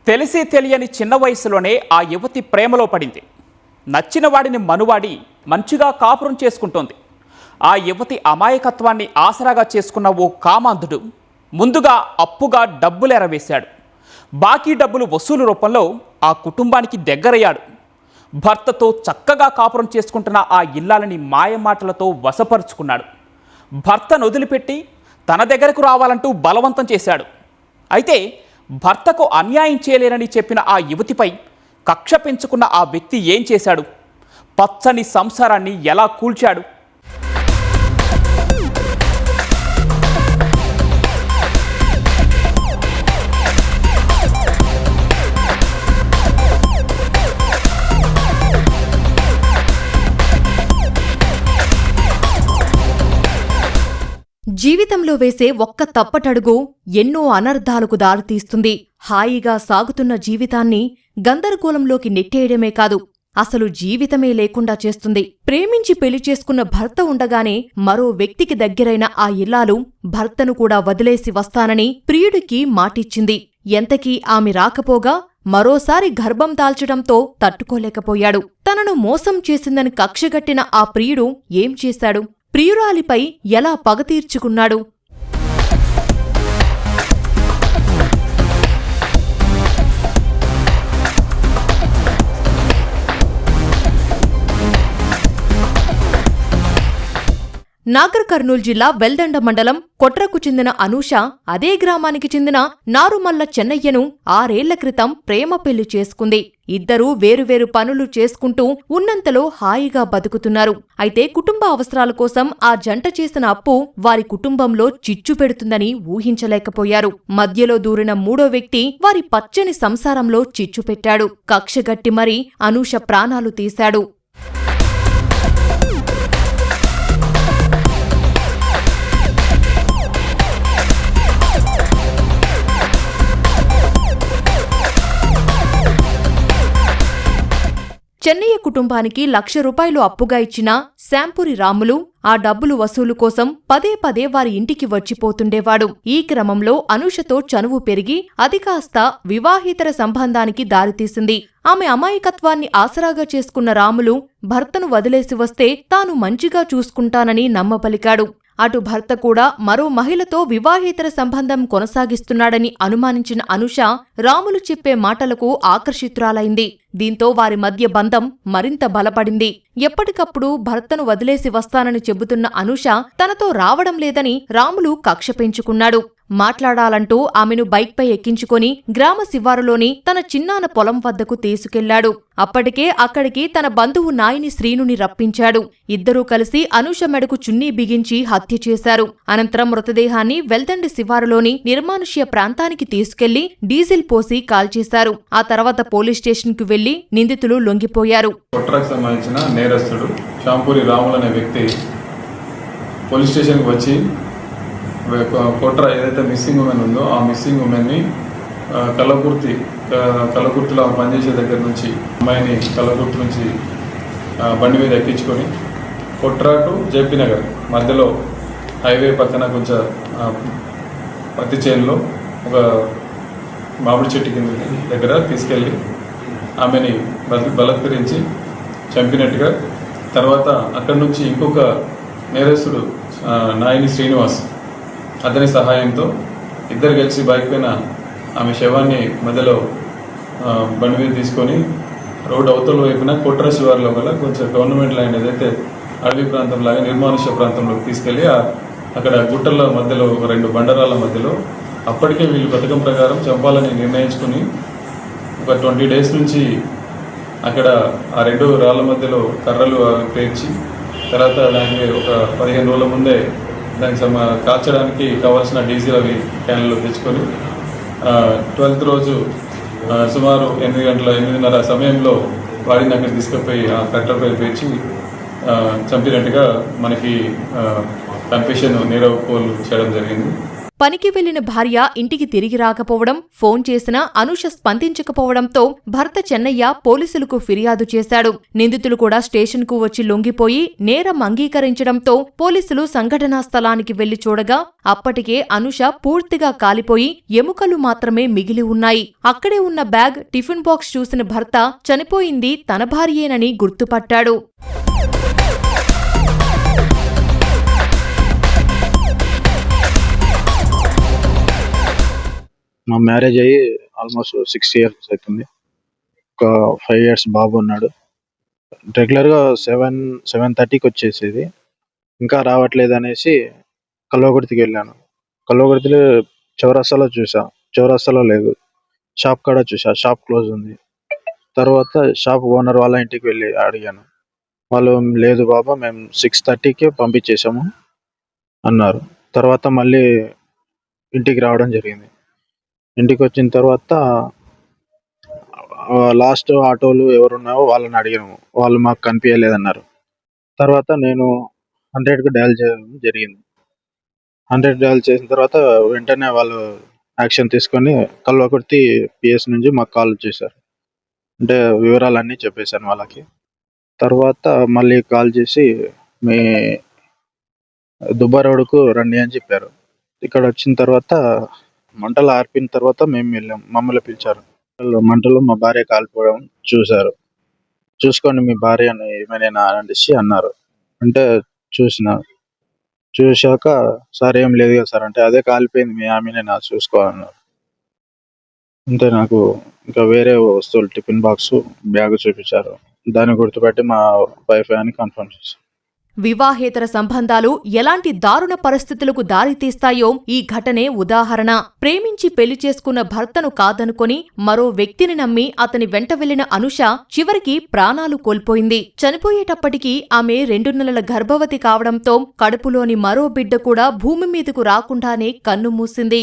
తెలిసి తెలియని చిన్న వయసులోనే ఆ యువతి ప్రేమలో పడింది. నచ్చిన వాడిని మనువాడి మంచిగా కాపురం చేసుకుంటోంది. ఆ యువతి అమాయకత్వాన్ని ఆసరాగా చేసుకున్న ఓ కామాంధుడు ముందుగా అప్పుగా డబ్బులు ఎరవేశాడు. బాకీ డబ్బులు వసూలు రూపంలో ఆ కుటుంబానికి దగ్గరయ్యాడు. భర్తతో చక్కగా కాపురం చేసుకుంటున్న ఆ ఇల్లాలని మాయమాటలతో వశపరుచుకున్నాడు. భర్తను వదిలిపెట్టి తన దగ్గరకు రావాలంటూ బలవంతం చేశాడు. అయితే భర్తకు అన్యాయం చేయలేనని చెప్పిన ఆ యువతిపై కక్ష పెంచుకున్న ఆ వ్యక్తి ఏం చేశాడు? పచ్చని సంసారాన్ని ఎలా కూల్చాడు? జీవితంలో వేసే ఒక్క తప్పటడుగు ఎన్నో అనర్థాలకు దారితీస్తుంది. హాయిగా సాగుతున్న జీవితాన్ని గందరగోళంలోకి నెట్టేయడమే కాదు, అసలు జీవితమే లేకుండా చేస్తుంది. ప్రేమించి పెళ్లి చేసుకున్న భర్త ఉండగానే మరో వ్యక్తికి దగ్గరైన ఆ ఇల్లాలు భర్తను కూడా వదిలేసి వస్తానని ప్రియుడికి మాటిచ్చింది. ఎంతకీ ఆమె రాకపోగా మరోసారి గర్భం దాల్చడంతో తట్టుకోలేకపోయాడు. తనను మోసం చేసిందని కక్షగట్టిన ఆ ప్రియుడు ఏం చేశాడు? ప్రియురాలిపై ఎలా పగ తీర్చుకున్నాడు? నాగర్ కర్నూల్ జిల్లా వెల్దండ మండలం కొట్రకు చెందిన అనూష అదే గ్రామానికి చెందిన నారుమల్ల చెన్నయ్యను 6 ఏళ్ల క్రితం ప్రేమ పెళ్లి చేసుకుంది. ఇద్దరూ వేరువేరు పనులు చేసుకుంటూ ఉన్నంతలో హాయిగా బతుకుతున్నారు. అయితే కుటుంబ అవసరాల కోసం ఆ జంట చేసిన అప్పు వారి కుటుంబంలో చిచ్చు పెడుతుందని ఊహించలేకపోయారు. మధ్యలో దూరిన మూడో వ్యక్తి వారి పచ్చని సంసారంలో చిచ్చు పెట్టాడు. కక్షగట్టి మరీ అనూష ప్రాణాలు తీశాడు. చెన్నయ్య కుటుంబానికి ₹1,00,000 అప్పుగా ఇచ్చిన శాంపురి రాములు ఆ డబ్బులు వసూలు కోసం పదే పదే వారి ఇంటికి వచ్చిపోతుండేవాడు. ఈ క్రమంలో అనూషతో చనువు పెరిగి అది కాస్త వివాహేతర సంబంధానికి దారితీసింది. ఆమె అమాయకత్వాన్ని ఆసరాగా చేసుకున్న రాములు భర్తను వదిలేసి వస్తే తాను మంచిగా చూసుకుంటానని నమ్మపలికాడు. అటు భర్త కూడా మరో మహిళతో వివాహేతర సంబంధం కొనసాగిస్తున్నాడని అనుమానించిన అనూష రాములు చెప్పే మాటలకు ఆకర్షితురాలైంది. దీంతో వారి మధ్య బంధం మరింత బలపడింది. ఎప్పటికప్పుడు భర్తను వదిలేసి వస్తానని చెబుతున్న అనూష తనతో రావడం లేదని రాములు కక్ష పెంచుకున్నాడు. మాట్లాడాలంటూ ఆమెను బైక్పై ఎక్కించుకొని గ్రామ శివారులోని తన చిన్నాన్న పొలం వద్దకు తీసుకెళ్లాడు. అప్పటికే అక్కడికి తన బంధువు నాయని శ్రీనుని రప్పించాడు. ఇద్దరూ కలిసి అనూష మెడకు చున్నీ బిగించి హత్య చేశారు. అనంతరం మృతదేహాన్ని వెల్దండి శివారులోని నిర్మానుష్య ప్రాంతానికి తీసుకెళ్లి డీజిల్ పోసి కాల్చేశారు. ఆ తర్వాత పోలీస్ స్టేషన్కు వెళ్లి నిందితులు లొంగిపోయారు. కొట్రకు సంబంధించిన నేరస్తుడు శాంపూరి రాములు అనే వ్యక్తి పోలీస్ స్టేషన్కి వచ్చి కొట్ర ఏదైతే మిస్సింగ్ ఉమెన్ ఉందో ఆ మిస్సింగ్ ఉమెన్ని కల్లకుర్తిలో పనిచేసే దగ్గర నుంచి అమ్మాయిని కల్లకుర్తి నుంచి బండి మీద ఎక్కించుకొని కొట్ర టు జేపీ నగర్ మధ్యలో హైవే పక్కన కొంచెం పత్తి చేనులో ఒక మామిడి చెట్టు కింద దగ్గర తీసుకెళ్ళి ఆమెని బలత్కరించి చంపినట్టుగా, తర్వాత అక్కడి నుంచి ఇంకొక నేరస్తుడు నాయని శ్రీనివాస్ అతని సహాయంతో ఇద్దరు కలిసి బైక్ పైన ఆమె శవాన్ని మధ్యలో బండి మీద తీసుకొని రోడ్డు అవతల వైపున కొట్ర శివారులో గల కొంచెం గవర్నమెంట్ ల్యాండ్ ఏదైతే అడవి ప్రాంతం లాగా నిర్మానుష్య ప్రాంతంలోకి తీసుకెళ్ళి అక్కడ గుట్టల మధ్యలో 2 బండరాల మధ్యలో అప్పటికే వీళ్ళు పథకం ప్రకారం చంపాలని నిర్ణయించుకుని ఒక 20 డేస్ నుంచి అక్కడ ఆ 2 రాళ్ళ మధ్యలో కర్రలు పేర్చి తర్వాత దానికి ఒక 15 రోజుల ముందే దానికి కాల్చడానికి కావాల్సిన డీజిల్ అవి క్యాన్లో తెచ్చుకొని 12th రోజు సుమారు 8:30 సమయంలో వాడిని అక్కడ తీసుకుపోయి ఆ కట్టెలపై పేర్చి చంపినట్టుగా మనకి కన్ఫెషన్ నీరవ్ పోల్ చేయడం జరిగింది. పనికి వెళ్లిన భార్య ఇంటికి తిరిగి రాకపోవడం, ఫోన్ చేసినా అనూష స్పందించకపోవడంతో భర్త చెన్నయ్య పోలీసులకు ఫిర్యాదు చేశాడు. నిందితులు కూడా స్టేషన్కు వచ్చి లొంగిపోయి నేరం అంగీకరించడంతో పోలీసులు సంఘటనా స్థలానికి వెళ్లి చూడగా అప్పటికే అనూష పూర్తిగా కాలిపోయి ఎముకలు మాత్రమే మిగిలి ఉన్నాయి. అక్కడే ఉన్న బ్యాగ్, టిఫిన్ బాక్స్ చూసిన భర్త చనిపోయింది తన భార్యేనని గుర్తుపట్టాడు. మా మ్యారేజ్ అయ్యి ఆల్మోస్ట్ 6 years అవుతుంది. ఒక 5 years బాబు ఉన్నాడు. రెగ్యులర్గా 7:30కి వచ్చేసేది. ఇంకా రావట్లేదు అనేసి కల్వకుర్తికి వెళ్ళాను. కల్వకుర్తిలో చౌరస్తాలో చూసా, చౌరస్తాలో లేదు. షాప్ కాడ చూసా, షాప్ క్లోజ్ ఉంది. తర్వాత షాప్ ఓనర్ వాళ్ళ ఇంటికి వెళ్ళి అడిగాను. వాళ్ళు లేదు బాబా, మేము 6:30కి పంపించేసాము అన్నారు. తర్వాత మళ్ళీ ఇంటికి రావడం జరిగింది. ఇంటికి వచ్చిన తర్వాత లాస్ట్ ఆటోలు ఎవరున్నారో వాళ్ళని అడిగాము. వాళ్ళు మాకు కనిపించలేదన్నారు. తర్వాత నేను 100కి డయల్ చేయడం జరిగింది. 100 డయల్ చేసిన తర్వాత వెంటనే వాళ్ళు యాక్షన్ తీసుకొని కల్వకుర్తి పిఎస్ నుంచి మాకు కాల్ చేశారు. అంటే వివరాలన్నీ చెప్పేశాను వాళ్ళకి. తర్వాత మళ్ళీ కాల్ చేసి మీ దుబ్బా రోడ్డుకు రండి అని చెప్పారు. ఇక్కడ వచ్చిన తర్వాత మంటలు ఆర్పిన తర్వాత మేము వెళ్ళాం. మమ్మల్ని పిలిచారు. మంటలు మా భార్య కాలిపోవడం చూశారు. చూసుకొని మీ భార్య ఏమైనా అనేసి అన్నారు. అంటే చూశాక సార్ ఏం లేదు కదా సార్ అంటే, అదే కాలిపోయింది మీ ఆమెనే నా చూసుకోవాలన్నారు. అంటే నాకు ఇంకా వేరే వస్తువులు, టిఫిన్ బాక్స్, బ్యాగ్ చూపించారు. దాన్ని గుర్తుపెట్టి మా వైఫ్ అని కన్ఫర్మ్ చేశారు. వివాహేతర సంబంధాలు ఎలాంటి దారుణ పరిస్థితులకు దారితీస్తాయో ఈ ఘటనే ఉదాహరణ. ప్రేమించి పెళ్లి చేసుకున్న భర్తను కాదనుకొని మరో వ్యక్తిని నమ్మి అతని వెంట వెళ్లిన అనూష చివరికి ప్రాణాలు కోల్పోయింది. చనిపోయేటప్పటికీ ఆమె 2 నెలల గర్భవతి కావడంతో కడుపులోని మరో బిడ్డ కూడా భూమి మీదకు రాకుండానే కన్నుమూసింది.